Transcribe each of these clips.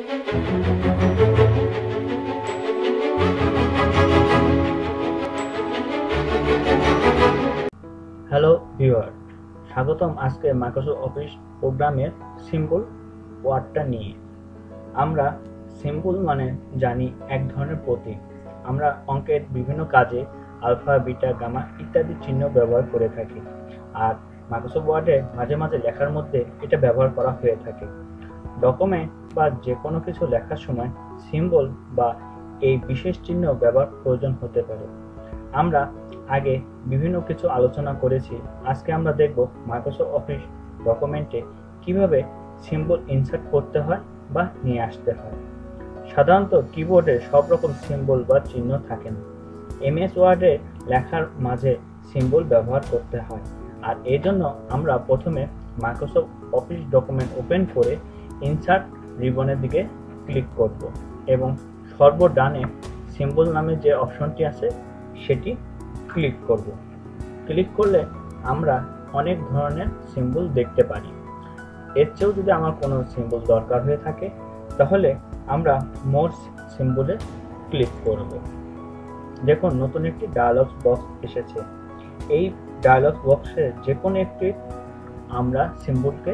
Hello viewer, স্বাগতম আজকে Microsoft office প্রোগ্রামের সিম্বল ওয়ার্ডটা নিয়ে। আমরা সিম্বল মানে জানি এক ধরনের প্রতীক। আমরা অঙ্কের বিভিন্ন কাজে আলফা, বিটা, গামা ইত্যাদি চিহ্ন ব্যবহার করে থাকি, আর মাইক্রোসফট ওয়ার্ডে মাঝে মাঝে লেখার মধ্যে এটা ব্যবহার করা হয়ে থাকে। ডকুমেন্ট বা যে কোনো কিছু লেখার সময় সিম্বল বা এই বিশেষ চিহ্ন ব্যবহার প্রয়োজন হতে পারে। আমরা আগে বিভিন্ন কিছু আলোচনা করেছি। আজকে আমরা দেখব মাইক্রোসফট অফিস ডকুমেন্টে কিভাবে সিম্বল ইনসার্ট করতে হয় বা নিয়ে আসতে হয়। সাধারণত কিবোর্ডে সব রকম সিম্বল বা চিহ্ন থাকে না। এমএস ওয়ার্ডে লেখার মাঝে সিম্বল ব্যবহার করতে হয়, আর এই জন্য আমরা প্রথমে মাইক্রোসফট অফিস ডকুমেন্ট ওপেন করে ইনসার্ট রিবনের দিকে ক্লিক করব এবং সর্বডানে সিম্বল নামে যে অপশনটি আছে সেটি ক্লিক করব। ক্লিক করলে আমরা অনেক ধরনের সিম্বল দেখতে পারি। এর চেয়েও যদি আমার কোনো সিম্বল দরকার হয়ে থাকে তাহলে আমরা মোর সিম্বলে ক্লিক করব। দেখুন, নতুন একটি ডায়ালগ বক্স এসেছে। এই ডায়ালগ বক্সে যে কোনো একটি আমরা সিম্বলকে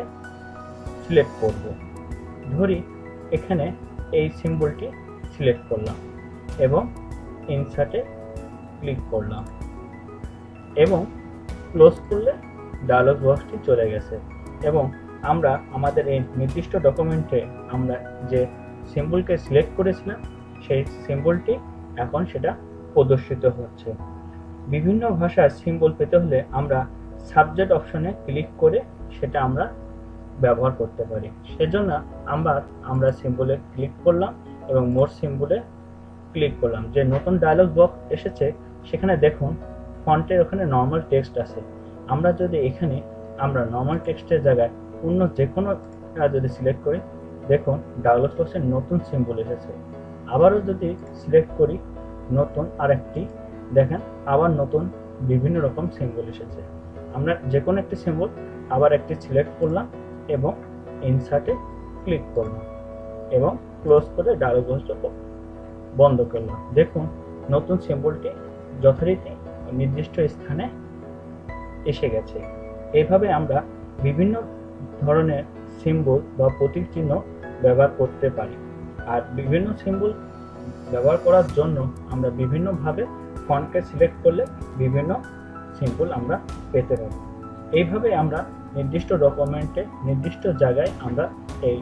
সিলেক্ট করব। ধরি এখানে এই সিম্বলটি সিলেক্ট করলাম এবং ইনসার্টে ক্লিক করলাম এবং ক্লোজ করলে ডায়ালগ বক্সটি চলে গেছে এবং আমরা আমাদের এই নির্দিষ্ট ডকুমেন্টে আমরা যে সিম্বলকে সিলেক্ট করেছিলাম সেই সিম্বলটি এখন সেটা প্রদর্শিত হচ্ছে। বিভিন্ন ভাষার সিম্বল পেতে হলে আমরা সাবজেক্ট অপশনে ক্লিক করে সেটা আমরা ব্যবহার করতে পারি। সেজন্য আমরা সিম্বলে ক্লিক করলাম এবং মোর সিম্বলে ক্লিক করলাম। যে নতুন ডায়ালগ বক্স এসেছে সেখানে দেখুন ফন্টের ওখানে নর্মাল টেক্সট আছে। আমরা যদি এখানে আমরা নর্মাল টেক্সটের জায়গায় অন্য যে কোনো যদি সিলেক্ট করি, দেখুন ডায়ালগ বক্সের নতুন সিম্বল এসেছে। আবারও যদি সিলেক্ট করি নতুন আরেকটি, দেখেন আবার নতুন বিভিন্ন রকম সিম্বল এসেছে। আমরা যে কোনো একটি সিম্বল আবার একটি সিলেক্ট করলাম এবং ইনসার্টে ক্লিক করলাম এবং ক্লোজ করে ডায়ালগ বক্সটা বন্ধ করলাম। দেখুন নতুন সিম্বলটি যথারীতি নির্দিষ্ট স্থানে এসে গেছে। এইভাবে আমরা বিভিন্ন ধরনের সিম্বল বা প্রতীক চিহ্ন ব্যবহার করতে পারি, আর বিভিন্ন সিম্বল ব্যবহার করার জন্য আমরা বিভিন্নভাবে ফন্টকে সিলেক্ট করলে বিভিন্ন সিম্বল আমরা পেতে পারি। এইভাবে আমরা নির্দিষ্ট ডকুমেন্টে নির্দিষ্ট জায়গায় আমরা এই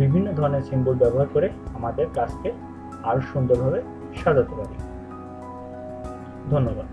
বিভিন্ন ধরনের সিম্বল ব্যবহার করে আমাদের কাজকে আরো সুন্দরভাবে সাজাতে পারি। ধন্যবাদ।